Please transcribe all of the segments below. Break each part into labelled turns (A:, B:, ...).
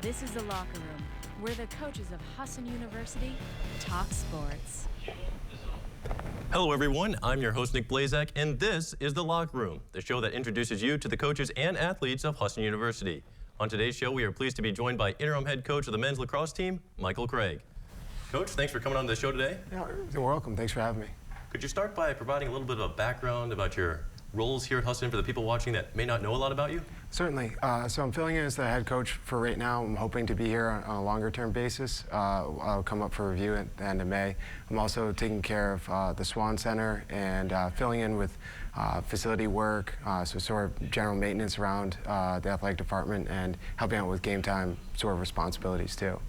A: This is the Locker Room, where the coaches of Husson University talk sports.
B: Hello everyone, I'm your host Nick Blaszczak, and this is The Locker Room, the show that introduces you to the coaches and athletes of Husson University. On today's show, we are pleased to be joined by Interim Head Coach of the men's lacrosse team, Michael Craig. Coach, thanks for coming on the show today.
C: Yeah, you're welcome. Thanks for having me.
B: Could you start by providing a little bit of a background about your roles here at Husson for the people watching that may not know a lot about you?
C: Certainly. So I'm filling in as the head coach for right now. I'm hoping to be here on a longer-term basis. I'll come up for review at the end of May. I'm also taking care of the Swan Center and filling in with facility work, so sort of general maintenance around the athletic department and helping out with game time sort of responsibilities too.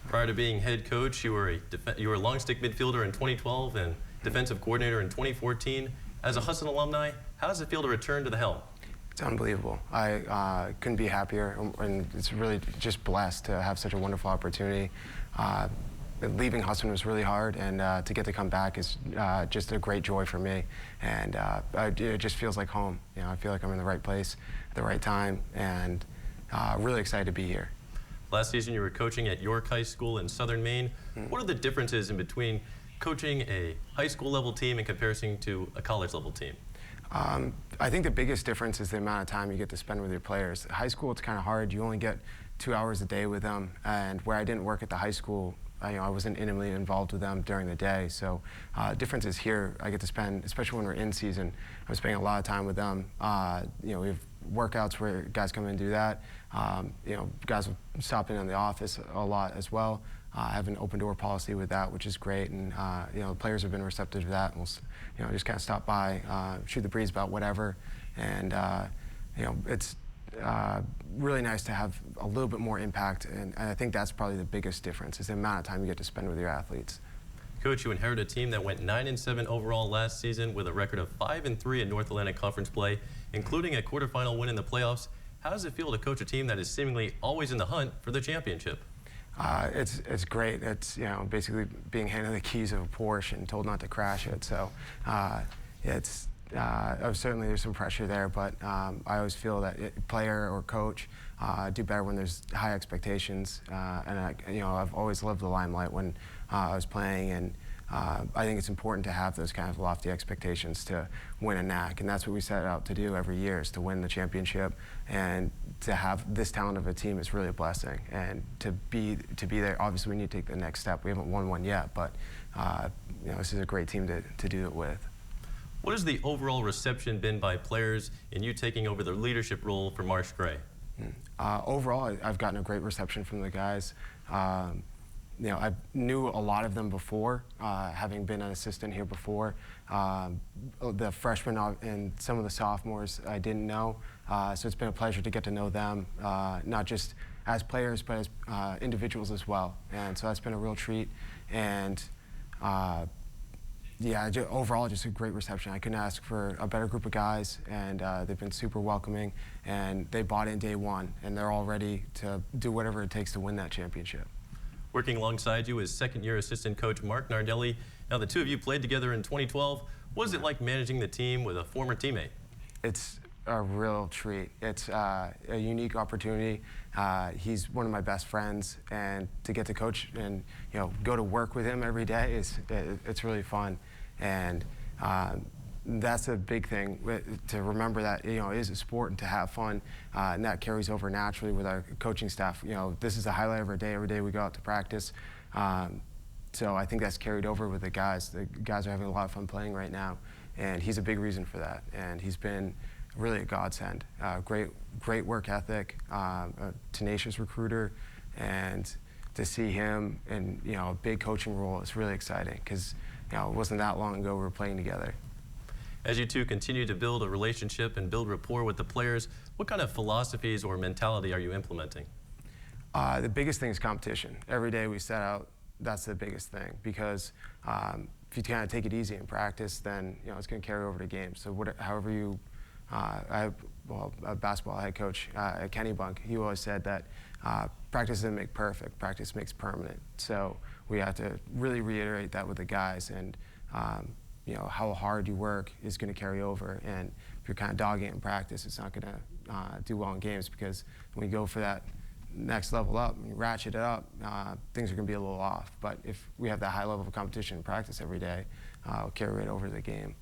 B: Prior to being head coach, you were a long stick midfielder in 2012 and defensive coordinator in 2014. As a Husson alumni, how does it feel to return to the helm?
C: It's unbelievable. I couldn't be happier, and it's really just blessed to have such a wonderful opportunity. Leaving Husson was really hard, and to get to come back is just a great joy for me. And it just feels like home. You know, I feel like I'm in the right place at the right time, and really excited to be here.
B: Last season, you were coaching at York High School in Southern Maine. What are the differences in between coaching a high school level team in comparison to a college level team?
C: I think the biggest difference is the amount of time you get to spend with your players. High school, it's kind of hard. You only get 2 hours a day with them, and where I didn't work at the high school, I wasn't intimately involved with them during the day. So difference is here, I get to spend, especially when we're in season, I'm spending a lot of time with them. We have workouts where guys come in and do that. Guys will stop in the office a lot as well. I have an open door policy with that, which is great, and the players have been receptive to that. And we'll, just kind of stop by, shoot the breeze about whatever, and it's really nice to have a little bit more impact. And I think that's probably the biggest difference is the amount of time you get to spend with your athletes.
B: Coach, you inherited a team that went 9-7 overall last season with a record of 5-3 in North Atlantic Conference play, including a quarterfinal win in the playoffs. How does it feel to coach a team that is seemingly always in the hunt for the championship?
C: It's great. It's basically being handed the keys of a Porsche and told not to crash it. So certainly there's some pressure there, but I always feel that player or coach do better when there's high expectations. And I've always loved the limelight when I was playing, and I think it's important to have those kind of lofty expectations to win a NAC, and that's what we set out to do every year, is to win the championship. And to have this talent of a team is really a blessing, and to be there. Obviously, we need to take the next step. We haven't won one yet, but this is a great team to do it with.
B: What has the overall reception been by players in you taking over the leadership role for Marsh Gray?
C: Overall, I've gotten a great reception from the guys. I knew a lot of them before, having been an assistant here before. The freshmen and some of the sophomores I didn't know, so it's been a pleasure to get to know them, not just as players, but as individuals as well. And so that's been a real treat. And overall, just a great reception. I couldn't ask for a better group of guys, and they've been super welcoming, and they bought in day one, and they're all ready to do whatever it takes to win that championship.
B: Working alongside you is second-year assistant coach Mark Nardelli. Now, the two of you played together in 2012. What is it like managing the team with a former teammate?
C: It's a real treat. It's a unique opportunity. He's one of my best friends, and to get to coach and go to work with him every day it's really fun. And that's a big thing, to remember that it is a sport and to have fun, and that carries over naturally with our coaching staff. This is a highlight of our day. Every day we go out to practice. So I think that's carried over with the guys. The guys are having a lot of fun playing right now, and he's a big reason for that. And he's been really a godsend. Great work ethic, a tenacious recruiter, and to see him in a big coaching role is really exciting, because it wasn't that long ago we were playing together.
B: As you two continue to build a relationship and build rapport with the players, what kind of philosophies or mentality are you implementing?
C: The biggest thing is competition. Every day we set out, that's the biggest thing, because if you kind of take it easy in practice, then it's going to carry over to games. So however you, a basketball head coach at Kennebunk, he always said that practice doesn't make perfect, practice makes permanent. So we have to really reiterate that with the guys, and how hard you work is going to carry over. And if you're kind of dogging it in practice, it's not going to do well in games, because when you go for that next level up, and you ratchet it up, things are going to be a little off. But if we have that high level of competition and practice every day, we'll carry right over the game.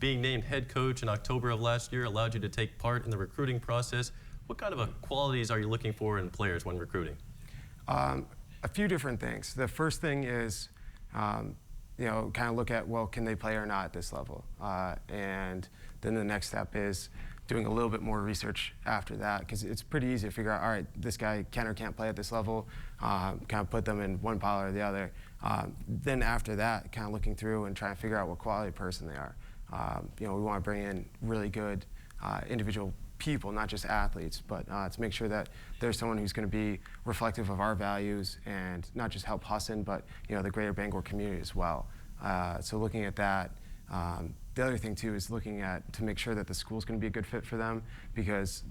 B: Being named head coach in October of last year allowed you to take part in the recruiting process. What kind of qualities are you looking for in players when recruiting?
C: A few different things. The first thing is, kind of look at, well, can they play or not at this level? And then the next step is doing a little bit more research after that, because it's pretty easy to figure out, all right, this guy can or can't play at this level, kind of put them in one pile or the other. Then after that, kind of looking through and trying to figure out what quality person they are. We want to bring in really good individual people, not just athletes, but to make sure that there's someone who's going to be reflective of our values and not just help Husson, but the greater Bangor community as well. So looking at that. The other thing too is looking at to make sure that the school's going to be a good fit for them, because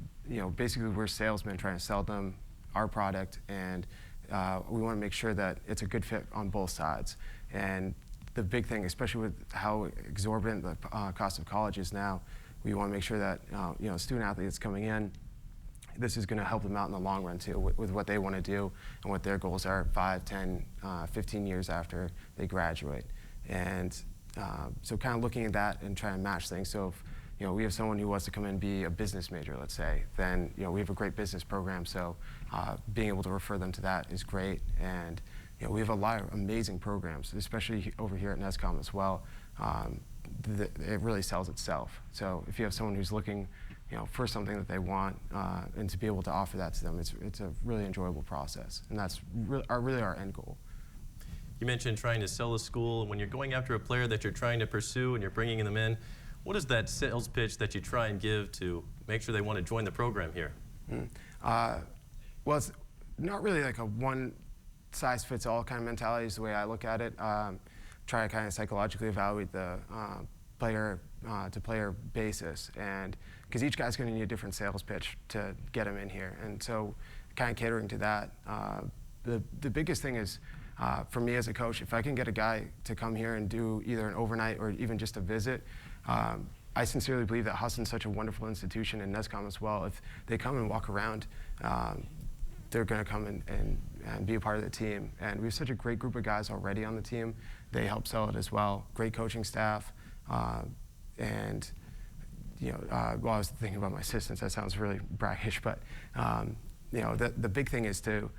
C: basically we're salesmen trying to sell them our product, and we want to make sure that it's a good fit on both sides. And the big thing, especially with how exorbitant the cost of college is now, we want to make sure that student athletes coming in, this is going to help them out in the long run too, with what they want to do and what their goals are 5, 10, 15 years after they graduate. And so kind of looking at that and trying to match things. So if we have someone who wants to come in and be a business major, let's say, then we have a great business program. So being able to refer them to that is great. And we have a lot of amazing programs, especially over here at NESCom as well. It really sells itself. So if you have someone who's looking for something that they want, and to be able to offer that to them, it's a really enjoyable process. And that's really our end goal.
B: You mentioned trying to sell a school, and when you're going after a player that you're trying to pursue and you're bringing them in, what is that sales pitch that you try and give to make sure they want to join the program here?
C: Well, it's not really like a one-size-fits-all kind of mentality is the way I look at it. Try to kind of psychologically evaluate the player-to-player basis, and because each guy's going to need a different sales pitch to get him in here, and so kind of catering to that. The biggest thing is, for me as a coach, if I can get a guy to come here and do either an overnight or even just a visit, I sincerely believe that Husson's such a wonderful institution, and NESCom as well. If they come and walk around, they're going to come and be a part of the team. And we have such a great group of guys already on the team. They help sell it as well. Great coaching staff. And I was thinking about my assistants. That sounds really braggish, but the big thing is to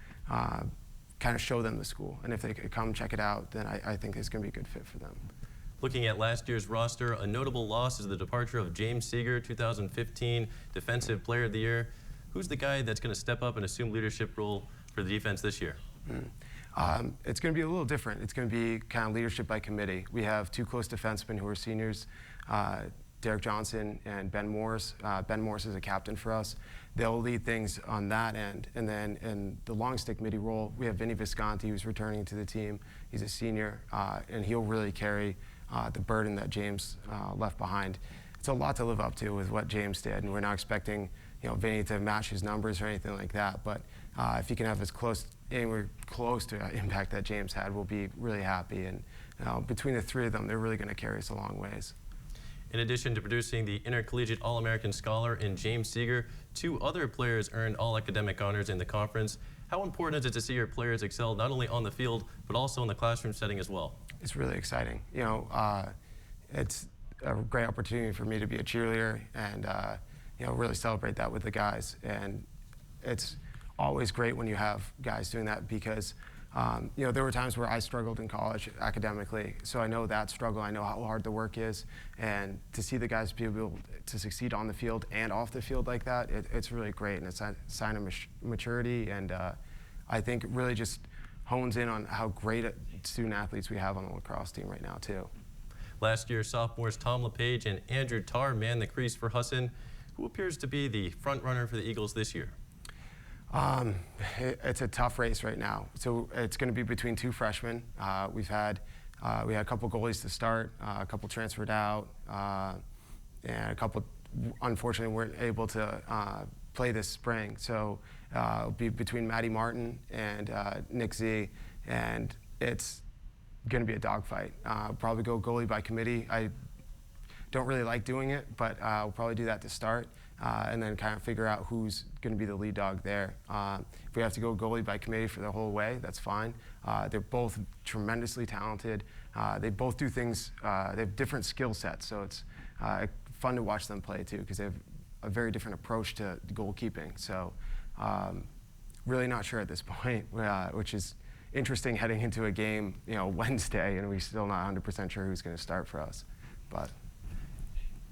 C: kind of show them the school. And if they could come check it out, then I think it's going to be a good fit for them.
B: Looking at last year's roster, a notable loss is the departure of James Seeger, 2015 Defensive Player of the Year. Who's the guy that's going to step up and assume leadership role for the defense this year?
C: It's going to be a little different. It's going to be kind of leadership by committee. We have two close defensemen who are seniors, Derek Johnson and Ben Morse. Ben Morse is a captain for us. They'll lead things on that end. And then in the long stick midi role, we have Vinny Visconti, who's returning to the team. He's a senior, and he'll really carry the burden that James left behind. It's a lot to live up to with what James did, and we're not expecting Vinny to match his numbers or anything like that. But if he can have anywhere close to impact that James had, we'll be really happy. And between the three of them, they're really going to carry us a long ways.
B: In addition to producing the Intercollegiate All-American Scholar in James Seeger, 2 other players earned all-academic honors in the conference. How important is it to see your players excel not only on the field, but also in the classroom setting as well?
C: It's really exciting. It's a great opportunity for me to be a cheerleader and really celebrate that with the guys. And it's always great when you have guys doing that, because there were times where I struggled in college academically, so I know that struggle. I know how hard the work is, and to see the guys be able to succeed on the field and off the field like that, it's really great, and it's a sign of maturity, and I think it really just hones in on how great student athletes we have on the lacrosse team right now too.
B: Last year, sophomores Tom LePage and Andrew Tarr manned the crease for Husson. Who appears to be the front runner for the Eagles this year?
C: It's a tough race right now. So it's going to be between 2 freshmen. We had a couple goalies to start, a couple transferred out, and a couple unfortunately weren't able to play this spring. So it'll be between Matty Martin and Nick Z, and it's going to be a dogfight. Probably go goalie by committee. I don't really like doing it, but we'll probably do that to start. and then kind of figure out who's going to be the lead dog there. If we have to go goalie by committee for the whole way, that's fine. They're both tremendously talented. They both do things, they have different skill sets, so it's fun to watch them play too, because they have a very different approach to goalkeeping. So really not sure at this point, which is interesting heading into a game, Wednesday, and we're still not 100% sure who's going to start for us. But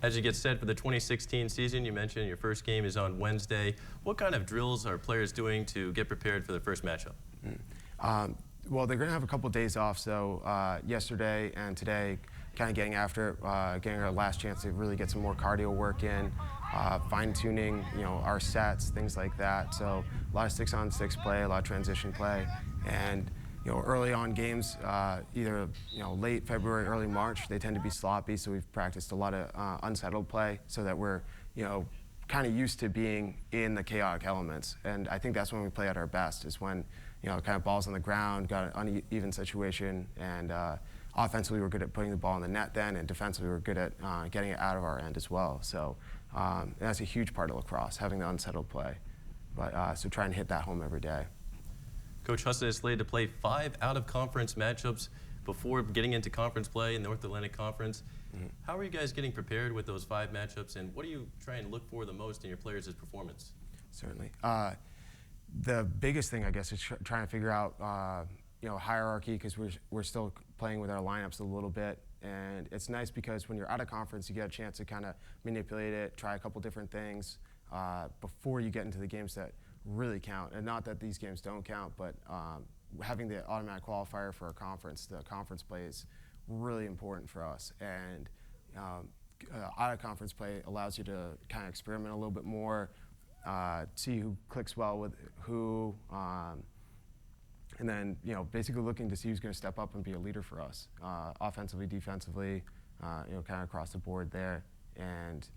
B: as you get set for the 2016 season, you mentioned your first game is on Wednesday. What kind of drills are players doing to get prepared for their first matchup?
C: Well, they're going to have a couple days off, so yesterday and today, kind of getting after it, getting our last chance to really get some more cardio work in, fine-tuning, our sets, things like that. So a lot of 6-on-6 play, a lot of transition play, and early on games, either late February, early March, they tend to be sloppy. So we've practiced a lot of unsettled play, so that we're kind of used to being in the chaotic elements. And I think that's when we play at our best, is when kind of balls on the ground, got an uneven situation, and offensively we're good at putting the ball in the net then, and defensively we're good at getting it out of our end as well. So that's a huge part of lacrosse, having the unsettled play. But so try and hit that home every day.
B: Coach Husson is slated to play 5 out-of-conference matchups before getting into conference play in the North Atlantic Conference. How are you guys getting prepared with those 5 matchups, and what are you trying to look for the most in your players' performance?
C: Certainly. The biggest thing, I guess, is trying to figure out hierarchy, because we're still playing with our lineups a little bit. And it's nice because when you're out of conference, you get a chance to kind of manipulate it, try a couple different things before you get into the games that really count. And not that these games don't count, but having the automatic qualifier for a conference, the conference play, is really important for us. And out of conference play allows you to kind of experiment a little bit more, see who clicks well with who, and then basically looking to see who's going to step up and be a leader for us, offensively, defensively, kind of across the board there, and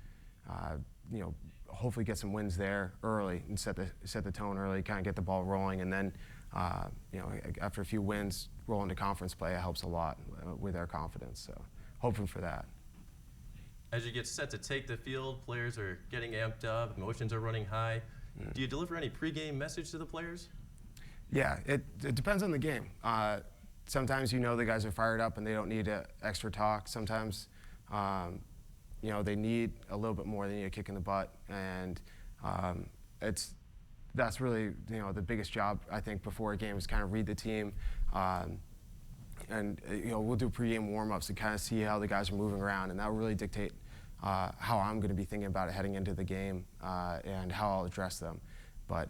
C: hopefully get some wins there early and set the tone early, kind of get the ball rolling, and then after a few wins, roll into conference play. It helps a lot with our confidence. So hoping for that.
B: As you get set to take the field, players are getting amped up, emotions are running high. Do you deliver any pregame message to the players?
C: Yeah, it depends on the game. Sometimes the guys are fired up and they don't need extra talk. Sometimes they need a little bit more. They need a kick in the butt, and that's really the biggest job, I think, before a game, is kind of read the team, and we'll do pregame warm-ups to kind of see how the guys are moving around, and that will really dictate how I'm going to be thinking about it heading into the game, and how I'll address them. But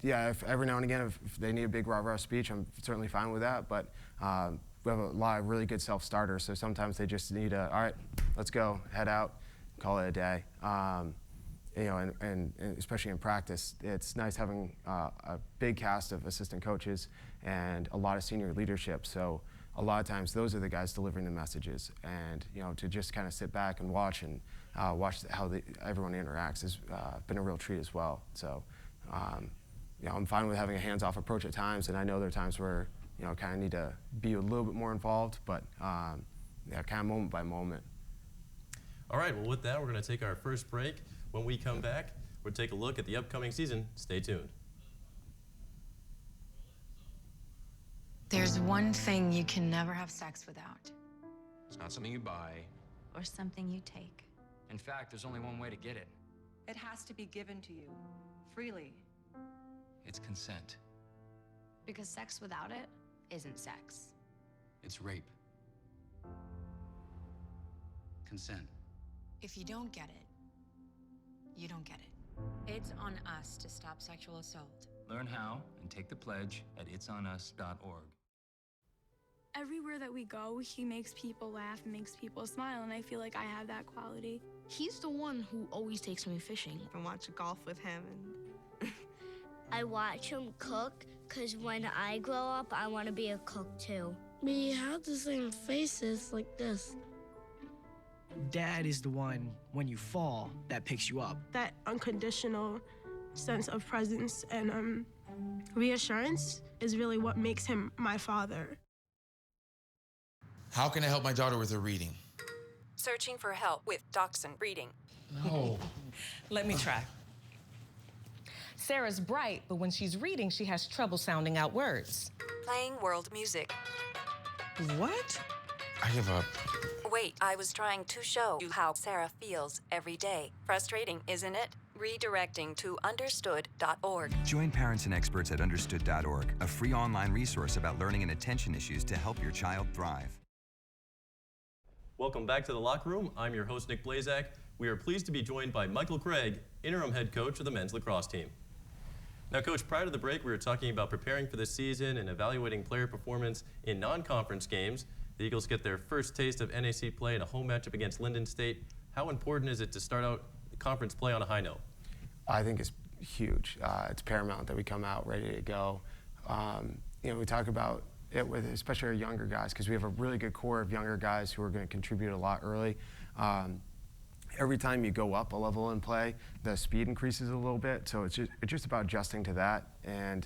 C: yeah, if every now and again, if they need a big rah-rah speech, I'm certainly fine with that. But we have a lot of really good self-starters, so sometimes they just need all right, let's go, head out, call it a day. And especially in practice, it's nice having a big cast of assistant coaches and a lot of senior leadership. So a lot of times those are the guys delivering the messages, and to just kind of sit back and watch watch how everyone interacts has been a real treat as well. So I'm fine with having a hands-off approach at times, and I know there are times where kind of need to be a little bit more involved, but kind of moment by moment.
B: All right, well, with that, we're going to take our first break. When we come back, we'll take a look at the upcoming season. Stay tuned.
D: There's one thing you can never have sex without.
E: It's not something you buy.
D: Or something you take.
E: In fact, there's only one way to get it.
F: It has to be given to you, freely.
E: It's consent.
D: Because sex without it isn't sex.
E: It's rape. Consent.
D: If you don't get it, you don't get it. It's on us to stop sexual assault.
E: Learn how and take the pledge at itsonus.org.
G: Everywhere that we go, he makes people laugh and makes people smile, and I feel like I have that quality.
H: He's the one who always takes me fishing.
I: I watch golf with him. And
J: I watch him cook, because when I grow up, I want to be a cook too.
H: We have the same faces like this.
K: Dad is the one, when you fall, that picks you up.
G: That unconditional sense of presence and reassurance is really what makes him my father.
L: How can I help my daughter with her reading?
M: Searching for help with Dachshund Reading.
L: No. Let me try. Sarah's bright, but when she's reading, she has trouble sounding out words.
M: Playing world music.
L: What?
N: I give up.
M: Wait, I was trying to show you how Sarah feels every day. Frustrating, isn't it? Redirecting to understood.org.
O: Join parents and experts at understood.org, a free online resource about learning and attention issues to help your child thrive.
B: Welcome back to the Locker Room. I'm your host, Nick Blaszczak. We are pleased to be joined by Michael Craig, interim head coach of the men's lacrosse team. Now, Coach, prior to the break, we were talking about preparing for the season and evaluating player performance in non-conference games. The Eagles get their first taste of NAC play in a home matchup against Linden State. How important is it to start out conference play on a high note?
C: I think it's huge. It's paramount that we come out ready to go. We talk about it with especially our younger guys, because we have a really good core of younger guys who are going to contribute a lot early. Every time you go up a level in play, the speed increases a little bit. So it's just about adjusting to that. And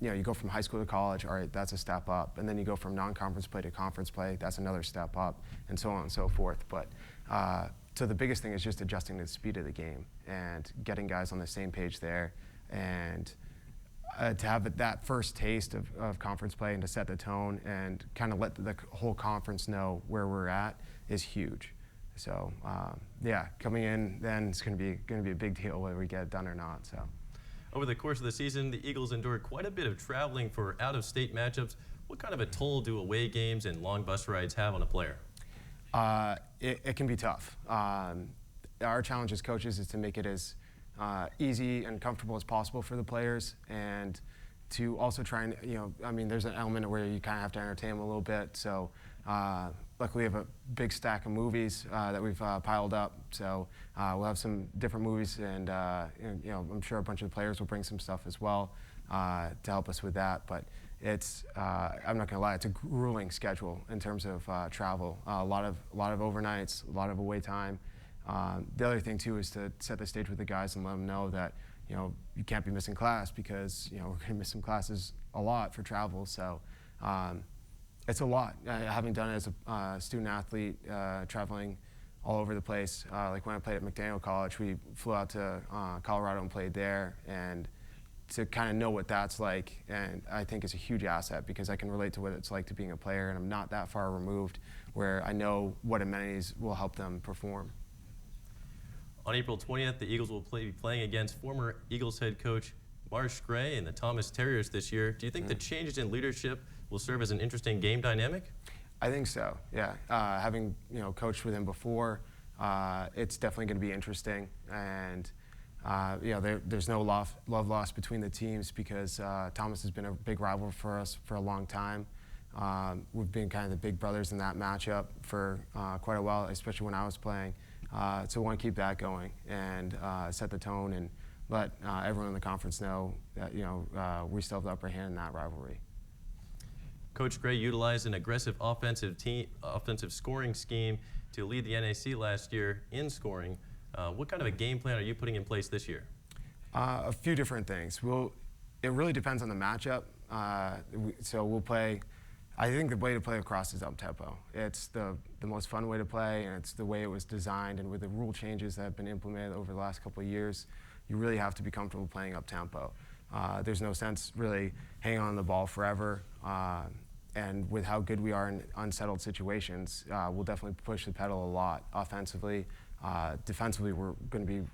C: you go from high school to college, all right, that's a step up. And then you go from non-conference play to conference play, that's another step up, and so on and so forth. But so the biggest thing is just adjusting to the speed of the game and getting guys on the same page there. And to have that first taste of conference play and to set the tone and kind of let the whole conference know where we're at is huge. So coming in then it's going to be a big deal whether we get it done or not. So,
B: over the course of the season, the Eagles endured quite a bit of traveling for out-of-state matchups. What kind of a toll do away games and long bus rides have on a player?
C: It can be tough. Our challenge as coaches is to make it as easy and comfortable as possible for the players, and to also try and, there's an element where you kind of have to entertain them a little bit. So luckily we have a big stack of movies that we've piled up. So we'll have some different movies, and I'm sure a bunch of the players will bring some stuff as well to help us with that. But it's, I'm not gonna lie, it's a grueling schedule in terms of travel. A lot of overnights, a lot of away time. The other thing too is to set the stage with the guys and let them know that you can't be missing class, because we're going to miss some classes a lot for travel. So it's a lot. Having done it as a student athlete, traveling all over the place. Like when I played at McDaniel College, we flew out to Colorado and played there, and to kind of know what that's like, and I think is a huge asset, because I can relate to what it's like to being a player, and I'm not that far removed where I know what amenities will help them perform.
B: On April 20th, the Eagles will be playing against former Eagles head coach Marsh Gray and the Thomas Terriers this year. Do you think the changes in leadership will serve as an interesting game dynamic?
C: I think so, yeah. Having coached with him before, it's definitely going to be interesting. And there's no love lost between the teams, because Thomas has been a big rival for us for a long time. We've been kind of the big brothers in that matchup for quite a while, especially when I was playing. So we want to keep that going and set the tone and let everyone in the conference know that we still have the upper hand in that rivalry.
B: Coach Gray utilized an aggressive offensive scoring scheme to lead the NAC last year in scoring. What kind of a game plan are you putting in place this year?
C: A few different things. It really depends on the matchup. So we'll play. I think the way to play lacrosse is up-tempo. It's the most fun way to play, and it's the way it was designed. And with the rule changes that have been implemented over the last couple of years, you really have to be comfortable playing up-tempo. There's no sense really hanging on the ball forever. And with how good we are in unsettled situations, we'll definitely push the pedal a lot offensively. Defensively, we're going to be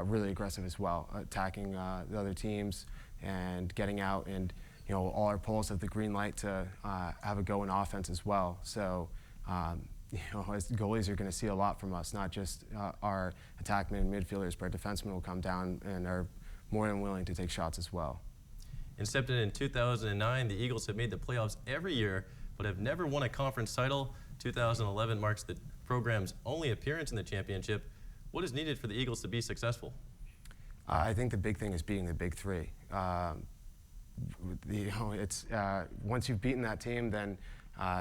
C: really aggressive as well, attacking the other teams and getting out, and all our polls have the green light to have a go in offense as well. So, as goalies are going to see a lot from us, not just our attackmen and midfielders, but our defensemen will come down and are more than willing to take shots as well.
B: Incepted in 2009, the Eagles have made the playoffs every year, but have never won a conference title. 2011 marks the program's only appearance in the championship. What is needed for the Eagles to be successful?
C: I think the big thing is beating the big three. It's once you've beaten that team, then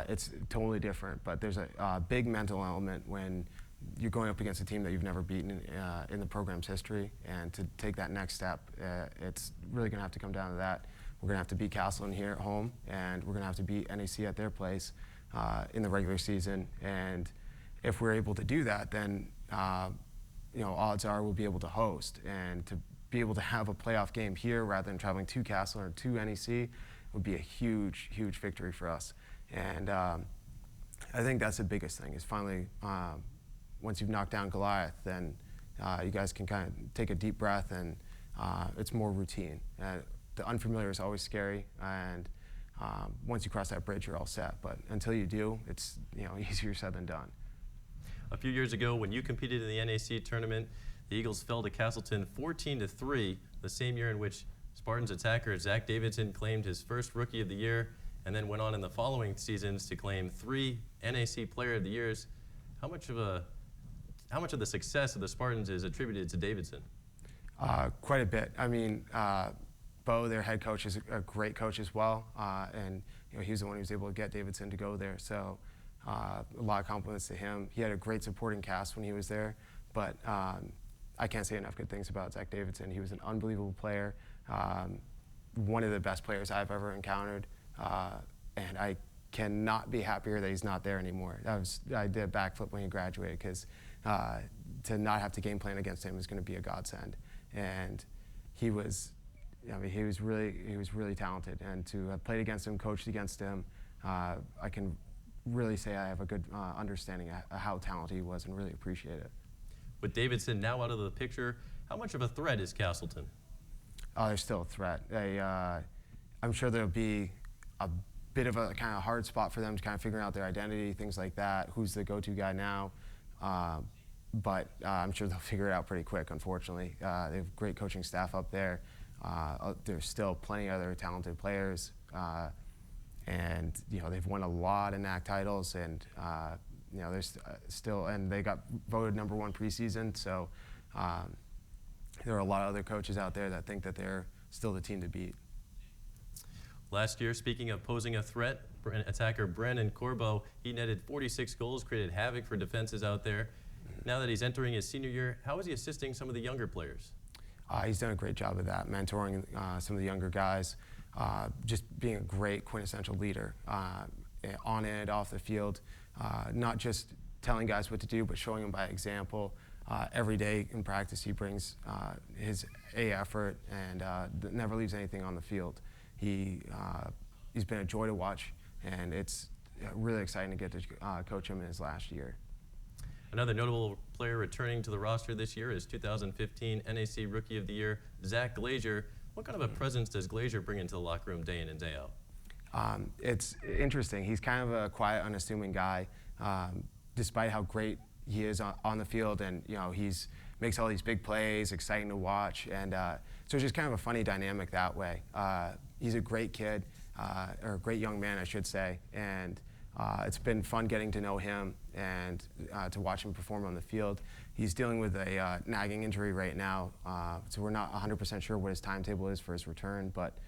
C: it's totally different. But there's a big mental element when you're going up against a team that you've never beaten in the program's history, and to take that next step, it's really going to have to come down to that. We're going to have to beat Castleton here at home, and we're going to have to beat NEC at their place in the regular season. And if we're able to do that, then odds are we'll be able to host. And to be able to have a playoff game here rather than traveling to Castle or to NEC would be a huge, huge victory for us. And I think that's the biggest thing, is finally, once you've knocked down Goliath, then you guys can kind of take a deep breath, and it's more routine. The unfamiliar is always scary, and once you cross that bridge, you're all set. But until you do, it's easier said than done.
B: A few years ago, when you competed in the NAC tournament, the Eagles fell to Castleton 14-3, the same year in which Spartans attacker Zach Davidson claimed his first Rookie of the Year, and then went on in the following seasons to claim 3 NAC Player of the Years. How much of the success of the Spartans is attributed to Davidson?
C: Quite a bit. I mean, Bo, their head coach, is a great coach as well, and he was the one who was able to get Davidson to go there. So a lot of compliments to him. He had a great supporting cast when he was there, but I can't say enough good things about Zach Davidson. He was an unbelievable player, one of the best players I've ever encountered, and I cannot be happier that he's not there anymore. I did a backflip when he graduated, because to not have to game plan against him is going to be a godsend. And he was really talented, and to have played against him, coached against him, I can really say I have a good understanding of how talented he was, and really appreciate it.
B: With Davidson now out of the picture, how much of a threat is Castleton?
C: Oh, they're still a threat. I'm sure there'll be a bit of a kind of hard spot for them to kind of figure out their identity, things like that. Who's the go-to guy now? But I'm sure they'll figure it out pretty quick, unfortunately. They have great coaching staff up there. There's still plenty of other talented players. And they've won a lot of NAC titles, and there's still, and they got voted #1 preseason, so there are a lot of other coaches out there that think that they're still the team to beat.
B: Last year, speaking of posing a threat, attacker Brandon Corbo, he netted 46 goals, created havoc for defenses out there. Now that he's entering his senior year, how is he assisting some of the younger players?
C: He's done a great job of that, mentoring some of the younger guys, just being a great quintessential leader on and off the field, not just telling guys what to do, but showing them by example. Every day in practice, he brings his A effort and never leaves anything on the field. He's been a joy to watch, and it's really exciting to get to coach him in his last year.
B: Another notable player returning to the roster this year is 2015 NAC Rookie of the Year, Zach Glazier. What kind of a presence does Glazier bring into the locker room day in and day out?
C: It's interesting. He's kind of a quiet, unassuming guy, despite how great he is on the field, and he's makes all these big plays, exciting to watch, and so it's just kind of a funny dynamic that way. He's a great kid, or a great young man, I should say, and it's been fun getting to know him and to watch him perform on the field. He's dealing with a nagging injury right now, so we're not 100% sure what his timetable is for his return, but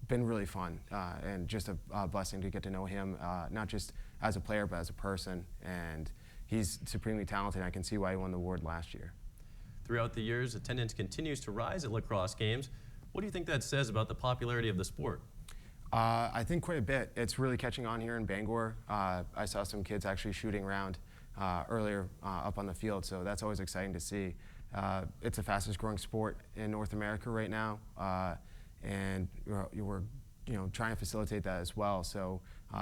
C: been really fun and just a blessing to get to know him, not just as a player, but as a person. And he's supremely talented. I can see why he won the award last year.
B: Throughout the years, attendance continues to rise at lacrosse games. What do you think that says about the popularity of the sport?
C: I think quite a bit. It's really catching on here in Bangor. I saw some kids actually shooting around earlier up on the field, so that's always exciting to see. It's the fastest growing sport in North America right now, and we're trying to facilitate that as well. So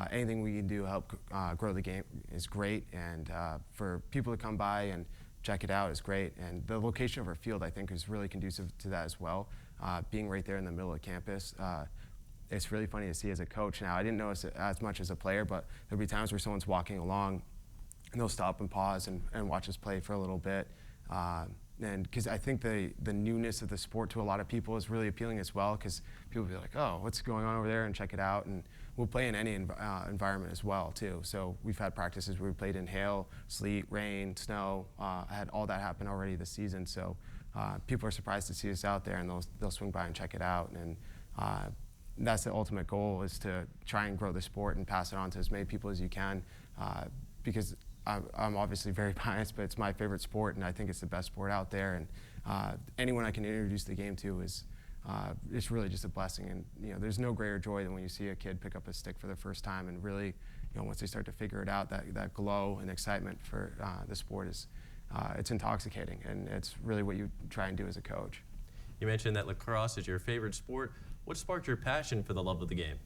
C: anything we can do to help grow the game is great, and for people to come by and check it out is great. And the location of our field, I think, is really conducive to that as well. Being right there in the middle of campus, it's really funny to see as a coach now. I didn't notice it as much as a player, but there'll be times where someone's walking along and they'll stop and pause and watch us play for a little bit. And because I think the newness of the sport to a lot of people is really appealing as well, because people will be like, oh, what's going on over there, and check it out. And we'll play in any environment as well, too. So we've had practices where we played in hail, sleet, rain, snow. I had all that happen already this season. So people are surprised to see us out there, and they'll swing by and check it out. And that's the ultimate goal, is to try and grow the sport and pass it on to as many people as you can, because I'm obviously very biased, but it's my favorite sport, and I think it's the best sport out there. And anyone I can introduce the game to is it's really just a blessing. And there's no greater joy than when you see a kid pick up a stick for the first time, and really, once they start to figure it out, that glow and excitement for the sport is it's intoxicating, and it's really what you try and do as a coach.
B: You mentioned that lacrosse is your favorite sport. What sparked your passion for the love of the game?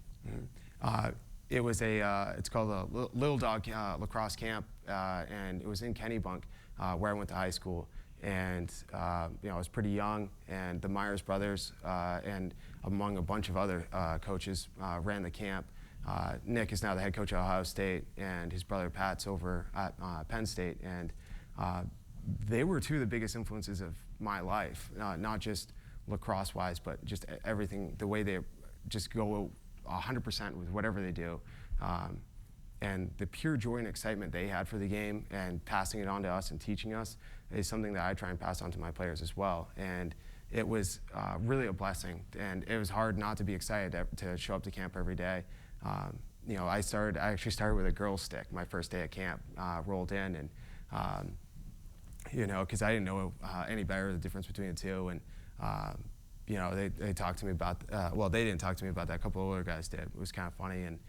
C: It was it's called a Little Dog Lacrosse Camp, and it was in Kennebunk, where I went to high school. And I was pretty young, and the Myers brothers and among a bunch of other coaches ran the camp. Nick is now the head coach at Ohio State, and his brother Pat's over at Penn State. And they were two of the biggest influences of my life, not just lacrosse-wise, but just everything, the way they just go 100% with whatever they do. And the pure joy and excitement they had for the game and passing it on to us and teaching us is something that I try and pass on to my players as well. And it was really a blessing, and it was hard not to be excited to show up to camp every day. I actually started with a girls stick my first day at camp, rolled in, and because I didn't know any better the difference between the two. And they talked to me about, they didn't talk to me about that. A couple of other guys did. It was kind of funny, and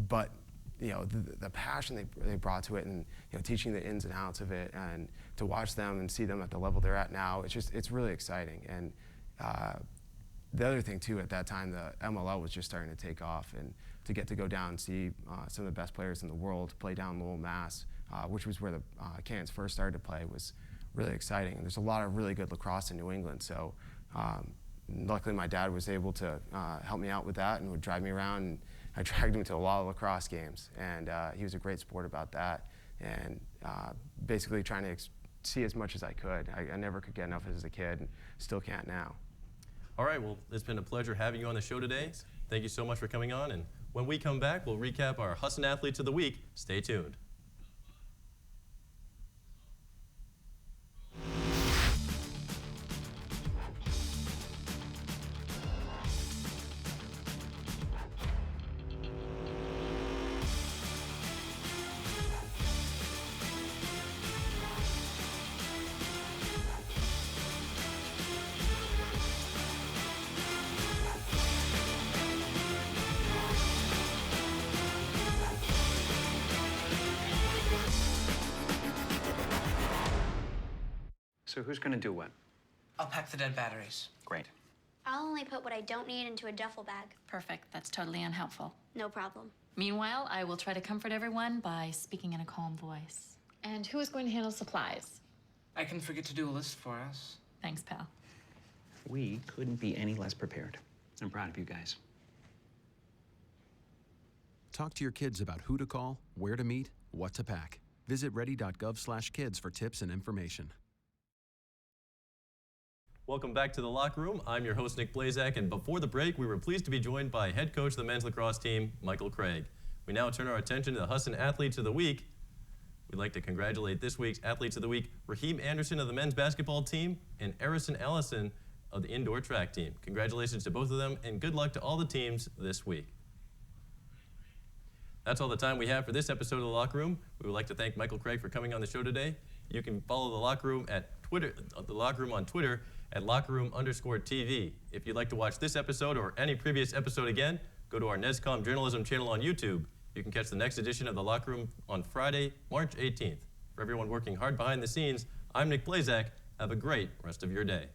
C: but the passion they brought to it, and teaching the ins and outs of it, and to watch them and see them at the level they're at now, it's really exciting. And the other thing too, at that time, the MLL was just starting to take off, and to get to go down and see some of the best players in the world play down Lowell, Mass, which was where the Cannons first started to play, was really exciting. And there's a lot of really good lacrosse in New England, so luckily my dad was able to help me out with that and would drive me around, and I dragged him to a lot of lacrosse games, and he was a great sport about that, and basically trying to see as much as I could. I never could get enough as a kid, and still can't now.
B: All right, well, it's been a pleasure having you on the show today. Thank you so much for coming on, and when we come back, we'll recap our Husson Athletes of the Week. Stay tuned.
N: So who's going to do what?
P: I'll pack the dead batteries.
N: Great.
Q: I'll only put what I don't need into a duffel bag.
R: Perfect. That's totally unhelpful.
Q: No problem.
R: Meanwhile, I will try to comfort everyone by speaking in a calm voice. And who is going to handle supplies?
P: I can forget to do a list for us.
R: Thanks, pal.
N: We couldn't be any less prepared. I'm proud of you guys.
S: Talk to your kids about who to call, where to meet, what to pack. Visit ready.gov/kids for tips and information.
B: Welcome back to the Locker Room. I'm your host, Nick Blaszczak, and before the break, we were pleased to be joined by head coach of the men's lacrosse team, Michael Craig. We now turn our attention to the Husson Athletes of the Week. We'd like to congratulate this week's Athletes of the Week, Raheem Anderson of the men's basketball team and Erison Allison of the indoor track team. Congratulations to both of them, and good luck to all the teams this week. That's all the time we have for this episode of The Locker Room. We would like to thank Michael Craig for coming on the show today. You can follow The Locker Room at Twitter, The Locker Room on Twitter at lockerroom_TV. If you'd like to watch this episode or any previous episode again, go to our NESCom journalism channel on YouTube. You can catch the next edition of The Locker Room on Friday, March 18th. For everyone working hard behind the scenes, I'm Nick Blaszczak. Have a great rest of your day.